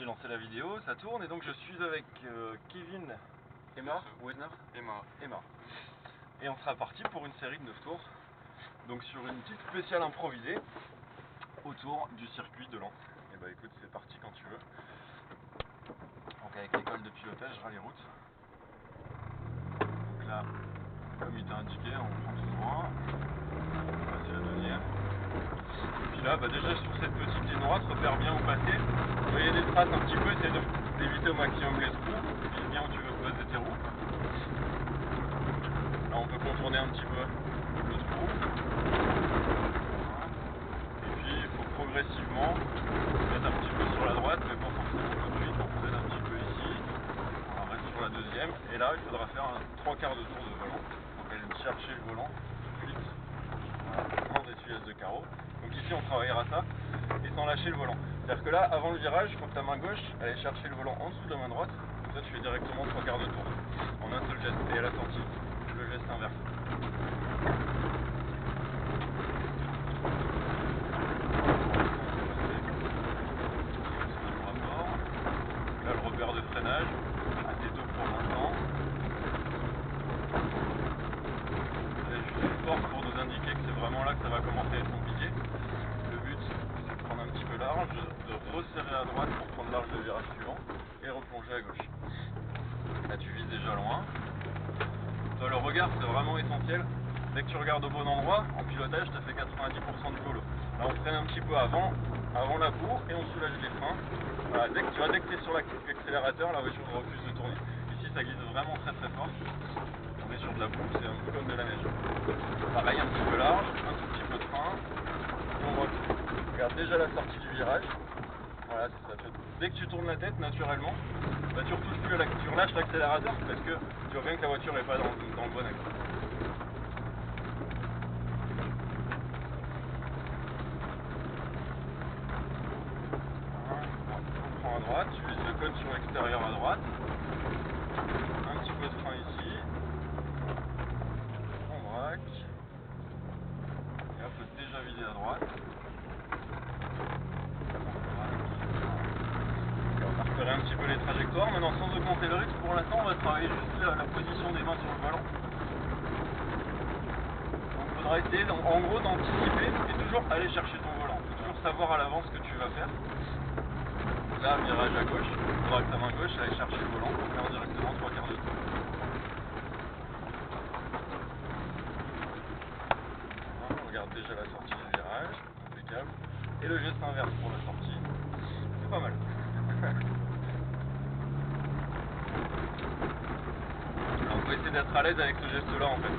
j'ai lancé la vidéo, ça tourne et donc je suis avec Kevin Emma Emma. Et on sera parti pour une série de 9 tours, donc sur une petite spéciale improvisée autour du circuit de Lens. Et bah écoute, c'est parti quand tu veux. Donc avec l'école de pilotage, je râle les routes. Donc là, comme il t'a indiqué, on prend tout droit. Là c'est la deuxième. Et puis là, bah déjà sur cette petite ligne droite, repère bien où passer. Vous voyez des traces un petit peu, essaye d'éviter au maximum les trous. Vise bien où tu veux poser tes roues. Là on peut contourner un petit peu le trou. Et puis il faut progressivement se mettre un petit peu sur la droite, mais pas forcément tout de suite. On peut être un petit peu ici. On reste sur la deuxième. Et là il faudra faire un 3/4 de tour de volant. Donc aller chercher le volant tout de suite. Sans essuyage de carreau. Donc ici on travaillera ça et sans lâcher le volant. C'est-à-dire que là, avant le virage, il faut que ta main gauche aille chercher le volant en dessous de la main droite. Comme ça tu fais directement 3/4 de tour en un seul geste. Et à la sortie, le geste inverse. Là le repère de freinage, assez tôt pour l'instant. Là juste fort pour nous indiquer que c'est vraiment là que ça va commencer à être compliqué. Le but c'est de prendre un petit peu large, de resserrer à droite pour prendre large le virage suivant et replonger à gauche. Là tu vises déjà loin. Toi le regard c'est vraiment essentiel. Dès que tu regardes au bon endroit, en pilotage tu as fait 90% du boulot. Là on freine un petit peu avant la boue et on soulage les freins. Voilà, dès que tu es sur l'accélérateur, la voiture refuse de tourner. Ici ça glisse vraiment très fort. On est sur de la boue, c'est un peu comme de la neige. Pareil, un petit peu large, un tout petit peu de frein, et on recule. Regarde déjà la sortie du virage. Voilà, c'est ça. Dès que tu tournes la tête, naturellement, bah, tu retouches plus tu relâches l'accélérateur parce que tu vois bien que la voiture n'est pas dans le bon axe. On prend à droite, tu vises le code sur l'extérieur à droite. Un petit peu de frein ici. On braque. Et on peut déjà viser à droite. Un petit peu les trajectoires. Maintenant, sans augmenter le rythme, pour l'instant on va travailler juste la position des mains sur le volant. Donc il faudra essayer en gros d'anticiper et toujours aller chercher ton volant. Il faut toujours savoir à l'avance ce que tu vas faire. Là, virage à gauche, il faudra que ta main gauche aille chercher le volant pour faire directement 3/4 de tour. On regarde déjà la sortie du virage, impeccable. Et le geste inverse pour la sortie. C'est pas mal. On peut essayer d'être à l'aise avec ce geste là en fait.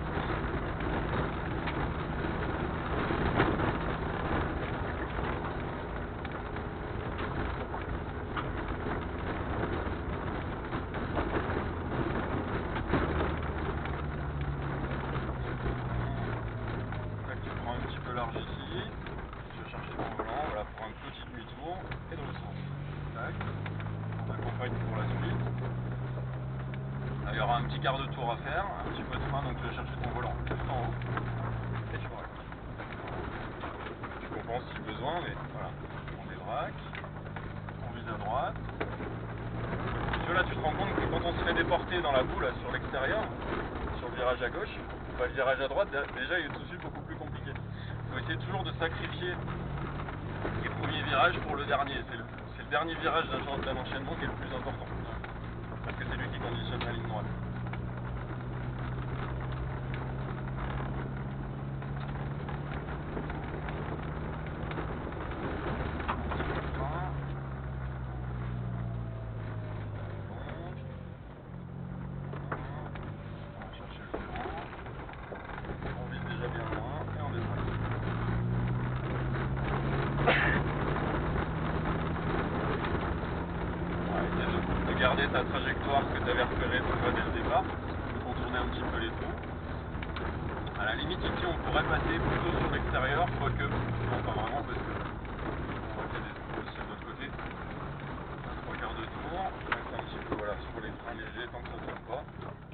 Là tu prends un petit peu large ici, tu vas chercher ton volant, voilà, pour un petit demi-tour et dans le sens. Tac. On accompagne pour la suite. Là, il y aura un petit quart de tour à faire, un petit peu de frein, donc tu vas chercher ton volant juste en haut et tu braques. Tu compenses si besoin, mais voilà. On débraque, on vise à droite. Tu vois là, tu te rends compte que quand on se fait déporter dans la boue là, sur l'extérieur, sur le virage à gauche, bah, le virage à droite déjà il est tout de suite beaucoup plus compliqué. Il faut essayer toujours de sacrifier les premiers virages pour le dernier. C'est le dernier virage d'un enchaînement qui est le plus important. Parce que c'est lui qui conditionne la ligne droite. On va chercher le volant. On vise déjà bien loin et on descend. De garder ta trajectoire que tu avais repérée dès le départ, de contourner un petit peu les trous. À la limite ici on pourrait passer plutôt sur l'extérieur, quoique non pas vraiment parce que on va faire des trous aussi de l'autre côté. 3/4 de tour, on mettre un petit peu voilà, sur les freins légers tant que ça ne tombe pas,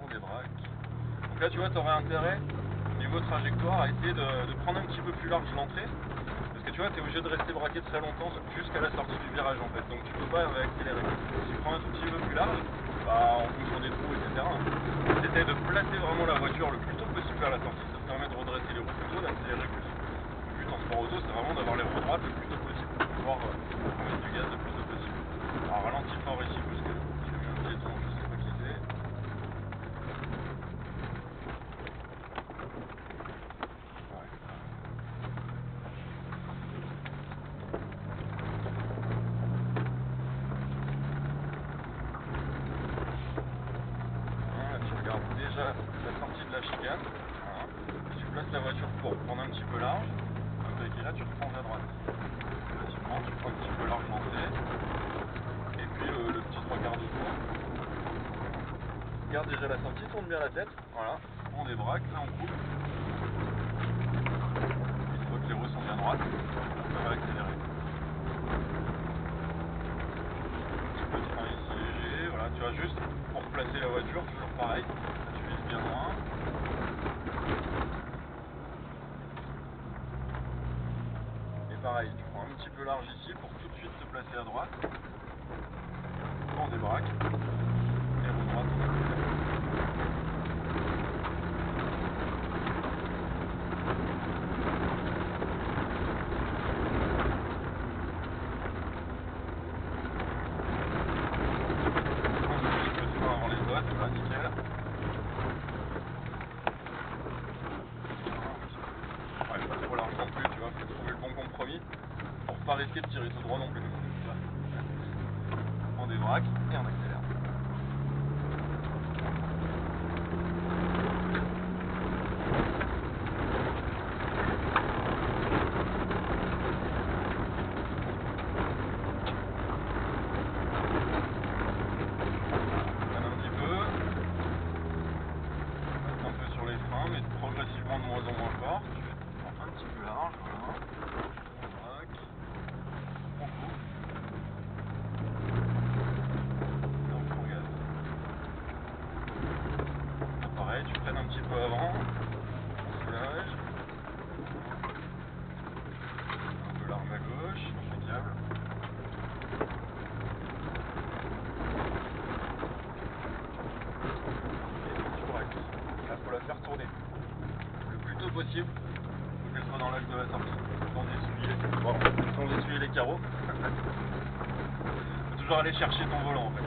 on débraque. Donc là tu vois tu aurais intérêt, niveau trajectoire, à essayer de prendre un petit peu plus large l'entrée, parce que tu tu vois, tu es obligé de rester braqué très longtemps jusqu'à la sortie du virage en fait, donc tu peux pas accélérer. Si tu prends un tout petit peu plus large, bah, en fonction des trous, etc., tu essaies de placer vraiment la voiture le plus tôt possible vers la sortie, ça te permet de redresser les roues plus tôt, d'accélérer plus tôt. Le but en sport auto, c'est vraiment d'avoir les roues droites le plus tôt possible, pour pouvoir mettre du gaz le plus tôt possible. Alors ralentis fort ici parce que j'ai vu un piéton, je sais pas qui c'est. Déjà la sortie de la chicane, voilà. Tu places la voiture pour prendre un petit peu large, et là tu reprends à droite. Tu prends un petit peu large d'entrée, et puis le petit 3/4 de tour. Garde déjà la sortie, tourne bien la tête, voilà, on débraque, là on coupe. Une fois que les roues sont bien droites, ça va accélérer. Petit peu de frein ici léger, voilà, tu vois, juste pour placer la voiture, toujours pareil. Bien loin. Et pareil, tu prends un petit peu large ici pour tout de suite te placer à droite. On débraque. Et roue droite, on accélère. Un petit peu de frein avant les boîtes, voilà, nickel. Ouais, pas trop large non plus, tu vois, faut trouver le bon compromis pour pas risquer de tirer tout droit non plus. On débraque et on accélère. Un petit peu. Reste un peu sur les freins, mais progressivement de moins en moins fort. Un petit peu large, voilà. On braque, on coupe, et on prend gaz. Là, pareil, tu freines un petit peu avant, on soulage. Un peu l'arme à gauche, impeccable. Et tu braques. Là, il faut la faire tourner le plus tôt possible. Qu'elle soit dans l'axe de la sortie, sans essuyer les carreaux. Faut toujours aller chercher ton volant en fait.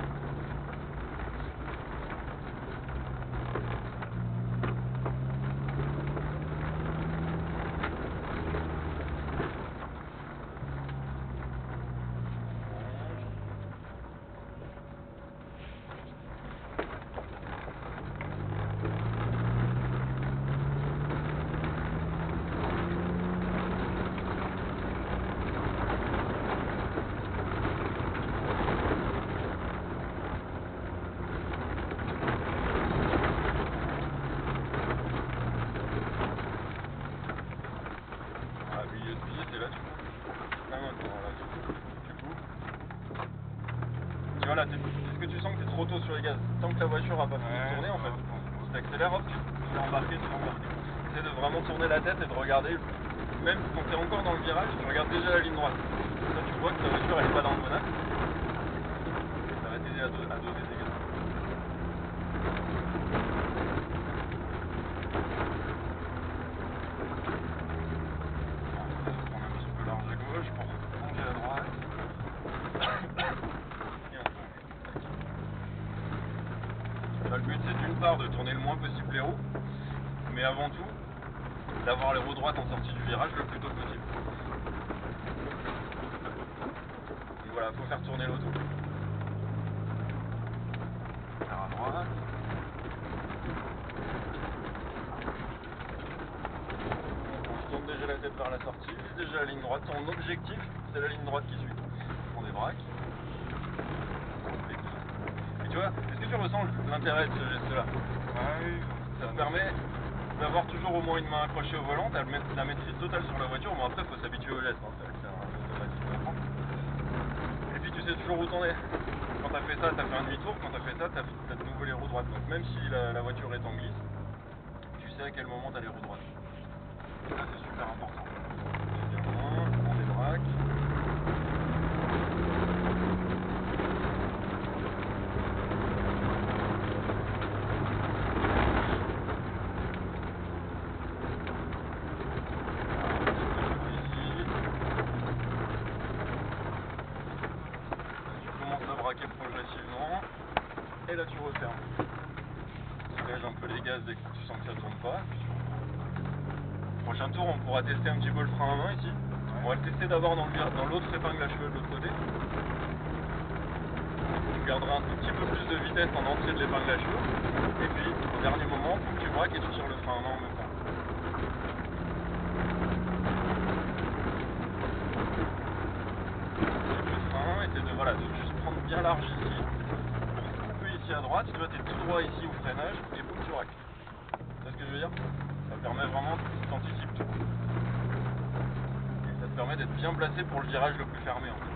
Milieu de pied, c'est là tu coupes. Là maintenant, là tu coupes. Tu vois là, est-ce que tu sens que tu es trop tôt sur les gaz? Tant que la voiture a pas fini de tourner en fait. Si tu accélères, hop, tu l'as embarqué, Essaie de vraiment tourner la tête et de regarder, même quand tu es encore dans le virage, tu regardes déjà la ligne droite. Là tu vois que ta voiture elle est pas dans le bon axe. Ça va t'aider à donner des gaz. Pour plonger à droite et on plonge. Là, le but c'est d'une part de tourner le moins possible les roues, mais avant tout d'avoir les roues droites en sortie du virage le plus tôt possible. Donc voilà, faut faire tourner l'auto. Faire à droite. On tourne déjà la tête vers la sortie, vise déjà la ligne droite. Ton objectif, c'est la ligne droite qui suit. On débraque. Et tu vois, est-ce que tu ressens l'intérêt de ce geste-là? Oui. Ça te permet d'avoir toujours au moins une main accrochée au volant, t'as la maîtrise totale sur la voiture. Bon après, il faut s'habituer au geste, hein. C'est un automatisme à prendre. Et puis tu sais toujours où t'en es. Quand t'as fait ça, t'as fait un demi-tour. Quand t'as fait ça, t'as de nouveau les roues droites. Donc même si la voiture est en glisse, tu sais à quel moment t'as les roues droites. Ça c'est super important. Bien loin, on est braques. Progressivement et là tu refermes. Tu lèges un peu les gaz dès que tu sens que ça tourne pas. Prochain tour on pourra tester un petit peu le frein à main ici. On va le tester d'abord dans l'autre épingle à cheveux de l'autre côté. Tu garderas un tout petit peu plus de vitesse en entrée de l'épingle à cheveux. Et puis au dernier moment, tu braques et tu tires le frein à main en même temps. Voilà, de juste prendre bien large ici, couper ici à droite, tu vois, t'es tout droit ici au freinage et boum, tu braques. Tu vois ce que je veux dire? Ça permet vraiment, t'anticipes tout. Et ça te permet d'être bien placé pour le virage le plus fermé en fait.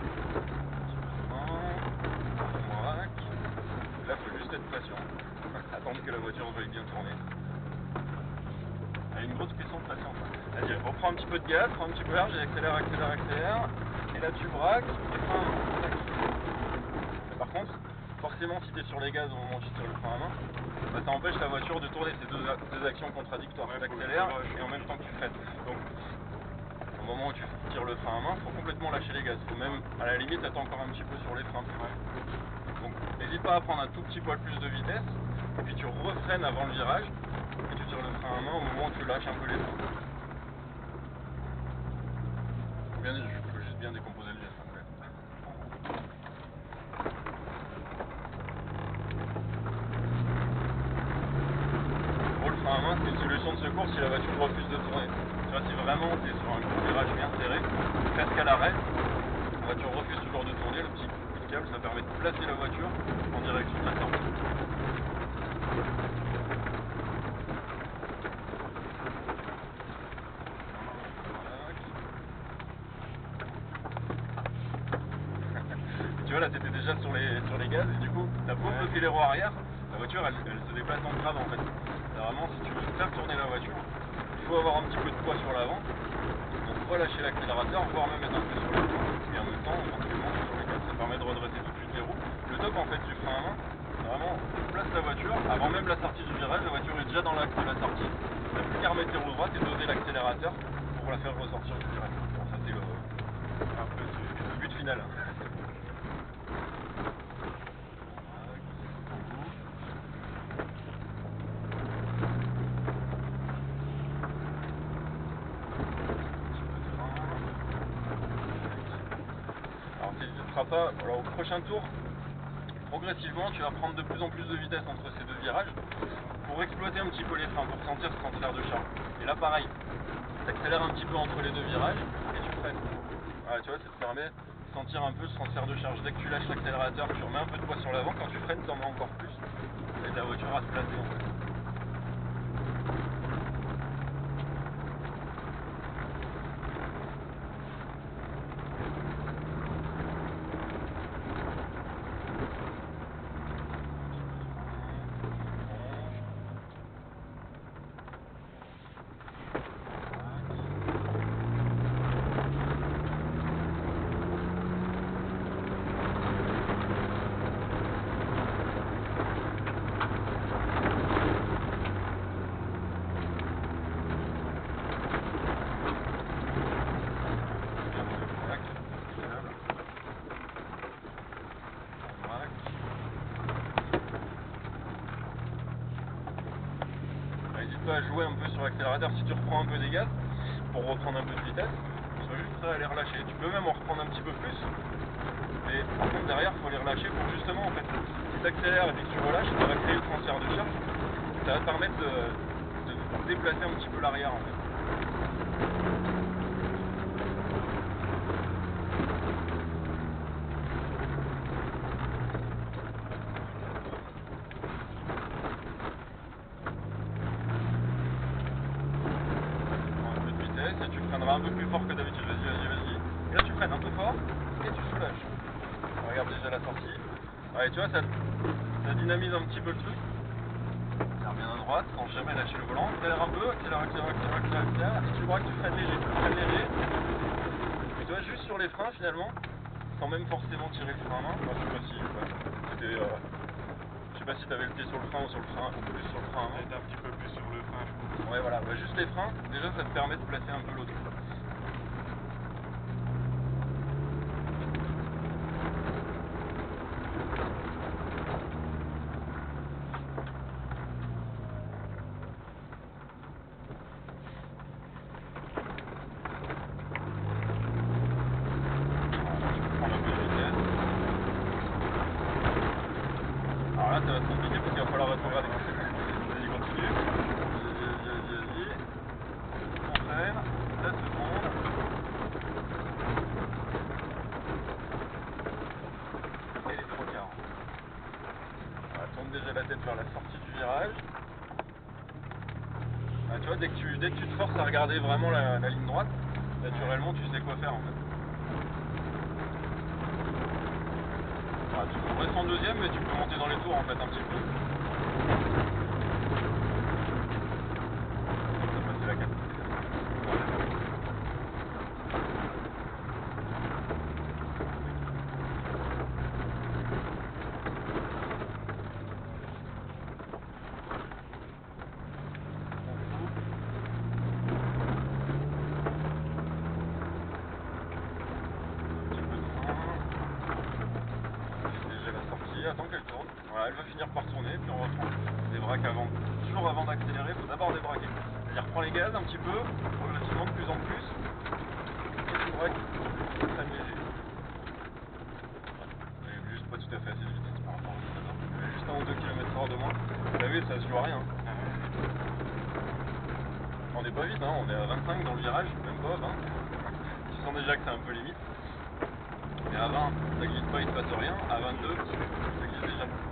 On braque. Là, il faut juste être patient. Attendre que la voiture veuille bien tourner. Elle a une grosse pression de patience. Vas-y, reprends un petit peu de gaz, prends un petit peu d'air, j'accélère, accélère, accélère. Et là tu braques, et frein à main. Mais par contre, forcément si tu es sur les gaz au moment où tu tires le frein à main, bah, ça empêche la voiture de tourner, ces deux actions contradictoires. Tu accélères et en même temps que tu freines. Donc au moment où tu tires le frein à main, il faut complètement lâcher les gaz. Il faut même, à la limite, attendre encore un petit peu sur les freins. Donc n'hésite pas à prendre un tout petit poil plus de vitesse, et puis tu refreines avant le virage, et tu tires le frein à main au moment où tu lâches un peu les freins. Il faut juste bien décomposer le geste. Le frein à main, c'est une solution de secours si la voiture refuse de tourner. Tu vois, si vraiment tu es sur un gros virage bien serré, presque à l'arrêt, la voiture refuse toujours de tourner, le petit coup de câble, ça permet de placer la voiture en direction de la sortie. Tu vois, là tu étais déjà sur les gaz et du coup, tu as beau bloquer les roues arrière, la voiture elle se déplace en trave en fait. Vraiment, si tu veux faire tourner la voiture, il faut avoir un petit peu de poids sur l'avant, donc relâcher l'accélérateur, voire même mettre un peu sur les freins, et en même temps, éventuellement sur les gaz. Ça permet de redresser tout de suite les roues. Le top en fait du frein à main, c'est vraiment, tu places la voiture, avant même la sortie du virage, la voiture est déjà dans l'axe de la sortie, tu n'as plus qu'à remettre tes roues droites et doser l'accélérateur pour la faire ressortir du virage. Bon, ça c'est le but final. Pas, alors au prochain tour, progressivement tu vas prendre de plus en plus de vitesse entre ces deux virages pour exploiter un petit peu les freins, pour sentir ce transfert de charge. Et là pareil, tu accélères un petit peu entre les deux virages et tu freines. Voilà, tu vois, ça te permet de sentir un peu ce transfert de charge. Dès que tu lâches l'accélérateur, tu remets un peu de poids sur l'avant, quand tu freines, tu en mets encore plus. Et la voiture à se placer en fait. À jouer un peu sur l'accélérateur si tu reprends un peu des gaz pour reprendre un peu de vitesse, sois juste prêt à les relâcher. Tu peux même en reprendre un petit peu plus, mais par contre derrière il faut les relâcher pour justement en fait, si tu accélères et que tu relâches, ça va créer le transfert de charge, ça va te permettre de déplacer un petit peu l'arrière en fait. Et tu freineras un peu plus fort que d'habitude, vas-y. Et là tu freines un peu fort et tu soulages. Regarde déjà la sortie. Ouais, tu vois, ça dynamise un petit peu le truc. Ça revient à droite sans jamais lâcher le volant. Accélère un peu, accélère. Et tu vois que tu freines léger. tu vois, juste sur les freins finalement, sans même forcément tirer le frein à main. Enfin, je sais pas si c'était, je sais pas si t'avais le pied sur le frein ou sur le frein, ou plus sur le frein à main. Peut-être un petit peu plus sur le frein, je pense. Ouais, voilà, bah, juste les freins, déjà ça te permet de placer un peu l'autre. Alors là, ça va se compliquer parce qu'il va falloir rétrograder. Vas-y, continue. Vas-y. On freine. 7 secondes. Et les 3 quarts. Voilà, tourne déjà la tête vers la sortie du virage. Ah, tu vois, dès que tu te forces à regarder vraiment la ligne droite, naturellement, tu sais quoi faire en fait. On reste en deuxième, mais tu peux monter dans les tours en fait un petit peu. Ça va passer la 4. Attends qu'elle tourne, voilà, elle va finir par tourner, puis on reprend des braques avant, toujours avant d'accélérer, il faut d'abord débraquer. C'est-à-dire prends les gaz un petit peu, progressivement de plus en plus, et tu braques très léger. Juste pas tout à fait assez de vitesse par rapport à ça. Juste 1 ou 2 km/h de moins. Vous savez, ça se joue à rien. On n'est pas vite, hein, on est à 25 dans le virage, même pas 20. Tu sens déjà que c'est un peu limite. Mais à 20, ça glisse pas, il se passe rien. À 22, ça glisse déjà beaucoup.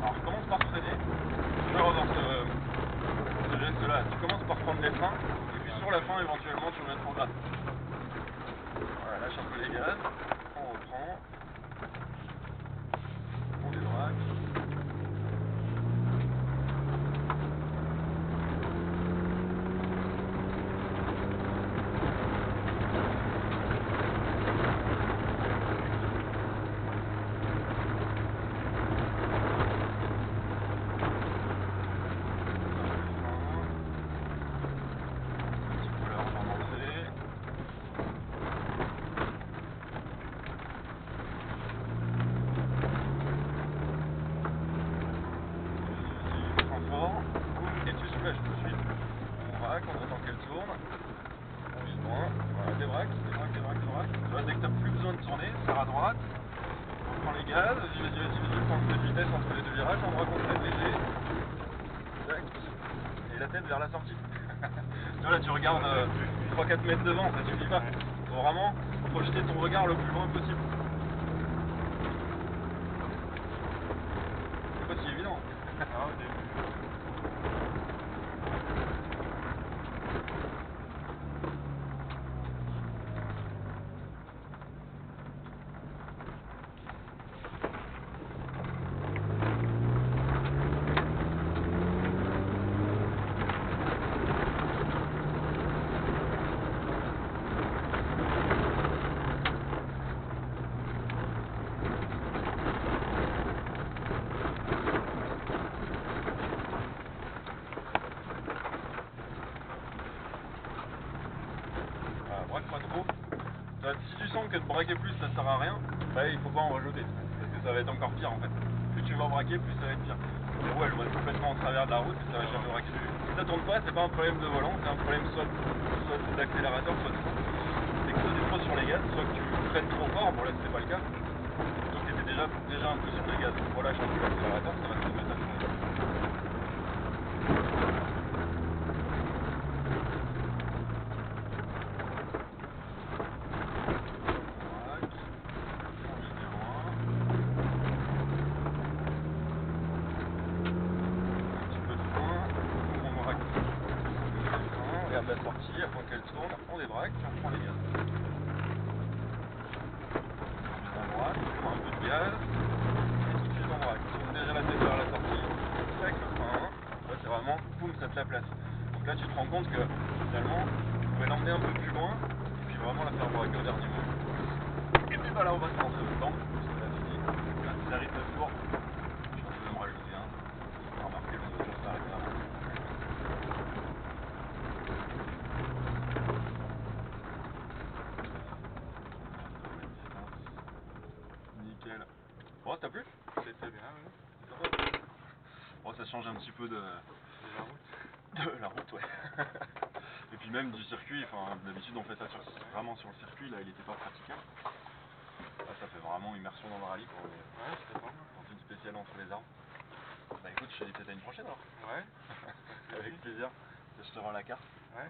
Alors je commence par freiner. Je vais revoir ce geste-là. Tu commences par prendre les freins, et puis sur la fin, éventuellement, tu rétrogrades. Voilà, lâche un peu les gaz. On reprend. On débraque. Et tu soulages tout de suite. On braque, on attend qu'elle tourne. On vise loin. Voilà, débraque. Tu vois, dès que tu n'as plus besoin de tourner, serre à droite. On prend les gaz. Vas-y. Prends de vitesse entre les deux virages. On braque, on freine léger. Tac. Et la tête vers la sortie. Tu vois, là, tu regardes 3-4 mètres devant, ça suffit pas. Il faut vraiment projeter ton regard le plus loin possible. C'est pas si évident. Braque pas trop. Si tu sens que de braquer plus ça sert à rien, bah, il faut pas en rajouter. Parce que ça va être encore pire en fait. Plus tu vas braquer, plus ça va être pire. Les roues elles vont être complètement en travers de la route et ça va jamais braquer. Si ça tourne pas, c'est pas un problème de volant, c'est un problème soit d'accélérateur, soit de frein. C'est que soit tu es trop sur les gaz, soit que tu freines trop fort, bon là c'était pas le cas. Donc tu étais déjà un peu sur les gaz. Donc relâche un peu l'accélérateur, ça va te mettre à fond. sortie, afin qu'elle tourne, on débraque, on reprend les gaz. À droite, on prend un peu de gaz, et tout de suite on braque. On tourne déjà la tête vers la sortie, avec le frein. Là c'est vraiment, boum, ça te la place. Donc là tu te rends compte que finalement, tu pourrais l'emmener un peu plus loin, et puis vraiment la faire braquer au dernier moment. Et puis voilà, on va se lancer dedans, c'est la fini. Là c'est la rythme de tour. Je vais même rajouter un. On va remarquer le moteur s'arrête là. Nickel. Bon, t'as plu? C'est très bien, oui. Bon, ça change un petit peu de la route. De la route, ouais. Et puis même du circuit, enfin d'habitude on fait ça vraiment sur le circuit, là il était pas praticable. Là ça fait vraiment immersion dans le rallye pour les... Ouais, c'était pas mal. Dans une spéciale entre les arbres. Bah écoute, je te dis peut-être à une prochaine alors. Ouais. Avec plaisir. Je te rends la carte. Ouais.